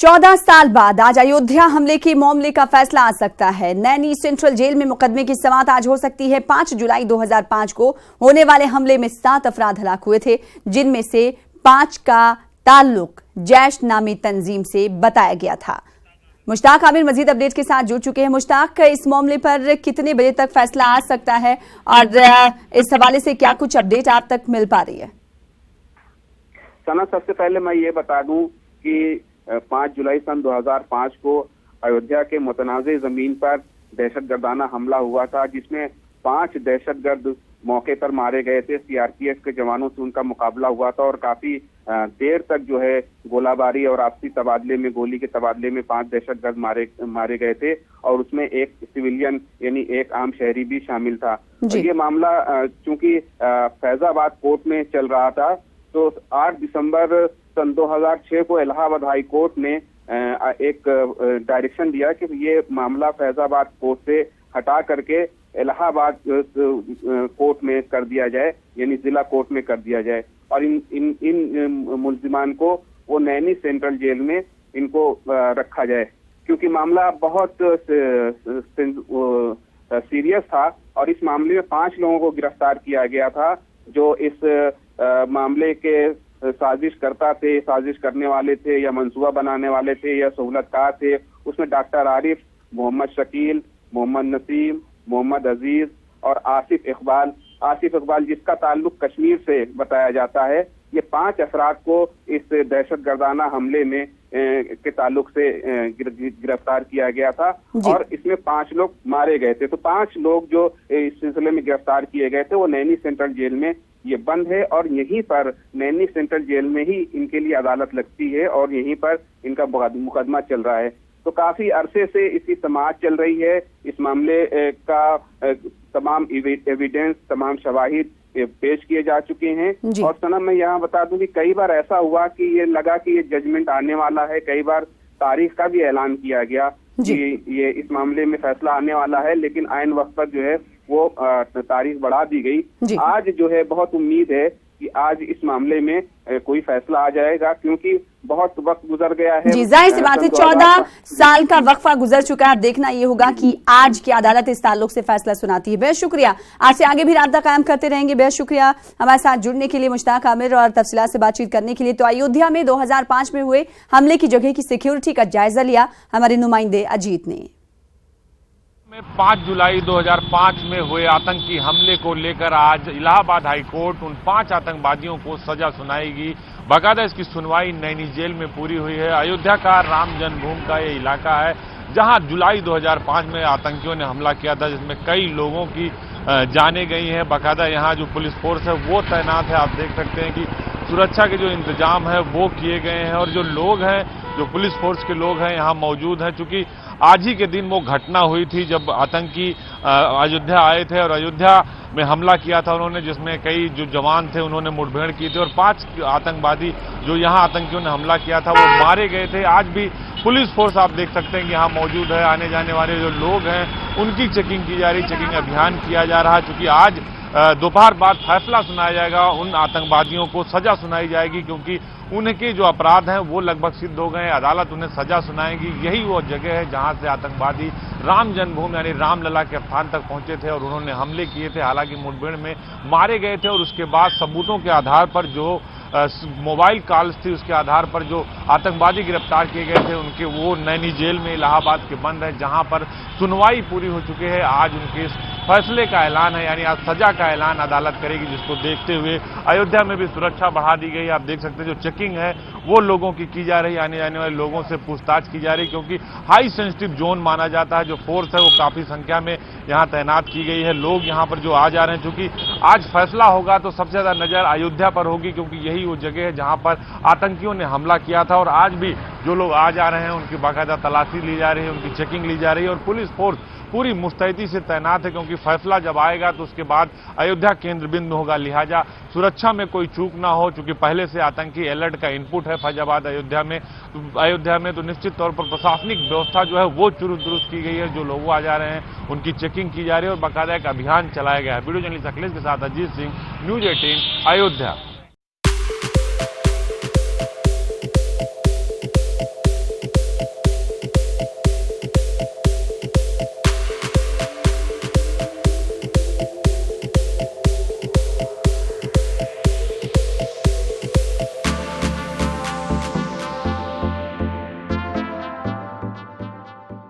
14 साल बाद आज अयोध्या हमले के मामले का फैसला आ सकता है। नैनी सेंट्रल जेल में मुकदमे की समाअत आज हो सकती है। 5 जुलाई 2005 को होने वाले हमले में 7 अफराद हलाक हुए थे, जिनमें से 5 का ताल्लुक जैश नामी तंजीम से बताया गया था। मुश्ताक आमिर मजीद अपडेट के साथ जुड़ चुके हैं। मुश्ताक, इस मामले पर कितने बजे तक फैसला आ सकता है और इस हवाले से क्या कुछ अपडेट आप तक मिल पा रही है? सना, सबसे पहले मैं ये बता दूं कि 5 जुलाई सन 2005 को अयोध्या के मुतनाज़े जमीन पर दहशतगर्दाना हमला हुआ था, जिसमें 5 दहशतगर्द मौके पर मारे गए थे। सीआरपीएफ के जवानों से उनका मुकाबला हुआ था और काफी देर तक जो है गोलाबारी और आपसी तबादले में, गोली के तबादले में 5 दहशतगर्द मारे गए थे और उसमें एक सिविलियन यानी एक आम शहरी भी शामिल था। ये मामला चूंकि फैजाबाद कोर्ट में चल रहा था, तो 8 दिसंबर सन 2006 को इलाहाबाद हाई कोर्ट ने एक डायरेक्शन दिया कि ये मामला फैजाबाद कोर्ट से हटा करके इलाहाबाद कोर्ट में कर दिया जाए, यानी जिला कोर्ट में कर दिया जाए और इन मुल्जिमान को वो नैनी सेंट्रल जेल में इनको रखा जाए, क्योंकि मामला बहुत सीरियस था और इस मामले में 5 लोगों को गिरफ्तार किया गया था, जो इस मामले के साजिश करता थे, साजिश करने वाले थे या मंसूबा बनाने वाले थे या सहूलतकार थे। उसमें डॉक्टर आरिफ, मोहम्मद शकील, मोहम्मद नसीम, मोहम्मद अजीज और आसिफ इकबाल जिसका ताल्लुक कश्मीर से बताया जाता है। ये 5 अफराद को इस दहशतगर्दाना हमले में के ताल्लुक से गिरफ्तार किया गया था और इसमें 5 लोग मारे गए थे। तो 5 लोग जो इस सिलसिले में गिरफ्तार किए गए थे वो नैनी सेंट्रल जेल में ये बंद है और यहीं पर नैनी सेंट्रल जेल में ही इनके लिए अदालत लगती है और यहीं पर इनका मुकदमा चल रहा है। तो काफी अरसे से इसकी समाअत चल रही है। इस मामले का तमाम एविडेंस, तमाम शवाहिद पेश किए जा चुके हैं और सनम मैं यहाँ बता दूं कि कई बार ऐसा हुआ कि ये लगा कि ये जजमेंट आने वाला है, कई बार तारीख का भी ऐलान किया गया कि ये इस मामले में फैसला आने वाला है, लेकिन आइन वक्त पर जो है वो तारीख बढ़ा दी गई। आज जो है बहुत उम्मीद है कि आज इस मामले में कोई फैसला आ जाएगा, क्योंकि बहुत वक्त गुजर गया है। जी, जाहिर सी बात है, 14 साल का वक्फा गुजर चुका है। अब देखना ये होगा कि आज की अदालत इस ताल्लुक से फैसला सुनाती है। बेहद शुक्रिया, आज से आगे भी राब्ता कायम करते रहेंगे। बेहद शुक्रिया हमारे साथ जुड़ने के लिए मुश्ताक आमिर और तफसीलात से बातचीत करने के लिए। तो अयोध्या में 2005 में हुए हमले की जगह की सिक्योरिटी का जायजा लिया हमारे नुमाइंदे अजीत ने। 5 जुलाई 2005 में हुए आतंकी हमले को लेकर आज इलाहाबाद हाई कोर्ट उन 5 आतंकवादियों को सजा सुनाएगी। बाकायदा इसकी सुनवाई नैनी जेल में पूरी हुई है। अयोध्या का राम जन्मभूमि का ये इलाका है जहां जुलाई 2005 में आतंकियों ने हमला किया था, जिसमें कई लोगों की जानें गई हैं। बाकायदा यहाँ जो पुलिस फोर्स है वो तैनात है। आप देख सकते हैं कि सुरक्षा के जो इंतजाम है वो किए गए हैं और जो लोग हैं, जो पुलिस फोर्स के लोग हैं यहाँ मौजूद हैं, चूंकि आज ही के दिन वो घटना हुई थी जब आतंकी अयोध्या आए थे और अयोध्या में हमला किया था उन्होंने, जिसमें कई जो जवान थे उन्होंने मुठभेड़ की थी और 5 आतंकवादी जो यहाँ आतंकियों ने हमला किया था वो मारे गए थे। आज भी पुलिस फोर्स आप देख सकते हैं कि यहाँ मौजूद है। आने जाने वाले जो लोग हैं उनकी चेकिंग की जा रही, चेकिंग अभियान किया जा रहा है, क्योंकि आज दोपहर बाद फैसला सुनाया जाएगा। उन आतंकवादियों को सजा सुनाई जाएगी क्योंकि उनके जो अपराध हैं वो लगभग सिद्ध हो गए हैं। अदालत उन्हें सजा सुनाएगी। यही वो जगह है जहां से आतंकवादी राम जन्मभूमि यानी रामलला के स्थान तक पहुंचे थे और उन्होंने हमले किए थे। हालांकि मुठभेड़ में मारे गए थे और उसके बाद सबूतों के आधार पर जो मोबाइल कॉल्स थी उसके आधार पर जो आतंकवादी गिरफ्तार किए गए थे उनके वो नैनी जेल में इलाहाबाद के बंद है, जहां पर सुनवाई पूरी हो चुकी है। आज उनके फैसले का ऐलान है, यानी आज सजा का ऐलान अदालत करेगी, जिसको देखते हुए अयोध्या में भी सुरक्षा बढ़ा दी गई। आप देख सकते हैं जो चेकिंग है वो लोगों की जा रही है, आने जाने वाले लोगों से पूछताछ की जा रही है, क्योंकि हाई सेंसिटिव जोन माना जाता है। जो फोर्स है वो काफी संख्या में यहाँ तैनात की गई है। लोग यहाँ पर जो आ जा रहे हैं, चूंकि आज फैसला होगा तो सबसे ज्यादा नजर अयोध्या पर होगी, क्योंकि यही वो जगह है जहां पर आतंकियों ने हमला किया था और आज भी जो लोग आ जा रहे हैं उनकी बाकायदा तलाशी ली जा रही है, उनकी चेकिंग ली जा रही है और पुलिस फोर्स पूरी मुस्तैदी से तैनात है, क्योंकि फैसला जब आएगा तो उसके बाद अयोध्या केंद्र बिंदु होगा। लिहाजा सुरक्षा में कोई चूक ना हो, क्योंकि पहले से आतंकी अलर्ट का इनपुट है फैजाबाद अयोध्या में तो निश्चित तौर पर प्रशासनिक व्यवस्था जो है वो चुरुस्त दुरुस्त की गई है। जो लोग आ जा रहे हैं उनकी चेकिंग की जा रही है और बाकायदा एक अभियान चलाया गया है। वीडियो जर्नलिस्ट अखिलेश के साथ अजीत सिंह, न्यूज 18 अयोध्या।